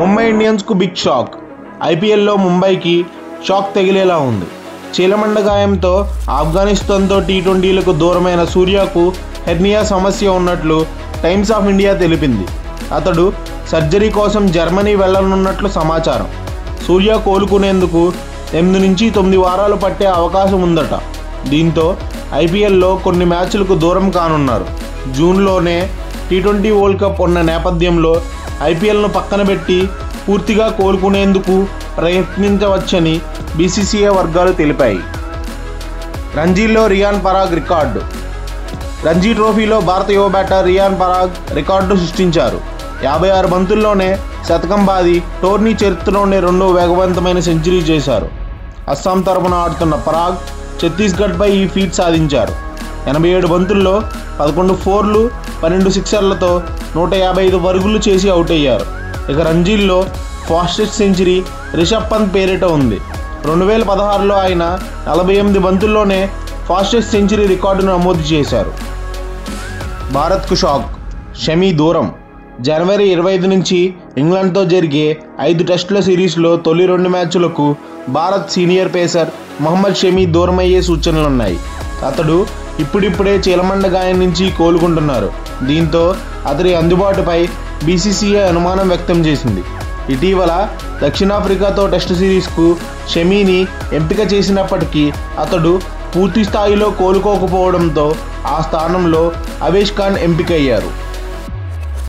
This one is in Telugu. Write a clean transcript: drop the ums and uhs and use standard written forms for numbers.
Mumbai ఇండియన్స్కు big shock. ఐపీఎల్లో ముంబైకి షాక్ తగిలేలా ఉంది. చీలమండ గాయంతో ఆఫ్ఘనిస్తాన్తో టీ20లకు దూరమైన సూర్యకు హెర్నియా సమస్య ఉన్నట్లు టైమ్స్ ఆఫ్ ఇండియా తెలిపింది. అతడు సర్జరీ కోసం జర్మనీ వెళ్లనున్నట్లు సమాచారం. సూర్య కోలుకునేందుకు 8 నుంచి 9 వారాలు పట్టే అవకాశం ఉందట. దీంతో ఐపీఎల్లో కొన్ని మ్యాచ్లకు దూరం కానున్నారు. జూన్లోనే టీ20 వరల్డ్ కప్ ఉన్న నేపథ్యంలో ఐపీఎల్ను పక్కన పెట్టి పూర్తిగా కోలుకునేందుకు ప్రయత్నించవచ్చని బీసీసీఐ వర్గాలు తెలిపాయి. రంజీలో రియాన్ పరాగ్ రికార్డు. రంజీ ట్రోఫీలో భారత యువ బ్యాటర్ రియాన్ పరాగ్ రికార్డు సృష్టించారు. 56 బంతుల్లోనే శతకం బాది టోర్నీ చరిత్రలోనే రెండో వేగవంతమైన సెంచరీ చేశారు. అస్సాం తరపున ఆడుతున్న పరాగ్ ఛత్తీస్గఢ్పై ఈ ఫీట్ సాధించారు. 87 బంతుల్లో 11 ఫోర్లు 12 సిక్సర్లతో 155 పరుగులు చేసి అవుట్ అయ్యారు. ఇక రంజీల్లో ఫాస్టెస్ట్ సెంచరీ రిషబ్ పంత్ పేరిట ఉంది. 2016లో ఆయన 48 బంతుల్లోనే ఫాస్టెస్ట్ సెంచరీ రికార్డును నమోదు చేశారు. భారత్కు షాక్. షమి దూరం. జనవరి 25 నుంచి ఇంగ్లాండ్తో జరిగే 5 టెస్టుల సిరీస్లో తొలి 2 మ్యాచ్లకు భారత్ సీనియర్ పేసర్ మహమ్మద్ షమి దూరమయ్యే సూచనలున్నాయి. అతడు ఇప్పుడిప్పుడే చీలమండ గాయం నుంచి కోలుకుంటున్నారు. దీంతో అతడి అందుబాటుపై బీసీసీఐ అనుమానం వ్యక్తం చేసింది. ఇటీవల దక్షిణాఫ్రికాతో టెస్టు సిరీస్కు షమీని ఎంపిక చేసినప్పటికీ అతడు పూర్తి స్థాయిలో కోలుకోకపోవడంతో ఆ స్థానంలో అవేష్ ఖాన్ ఎంపికయ్యారు.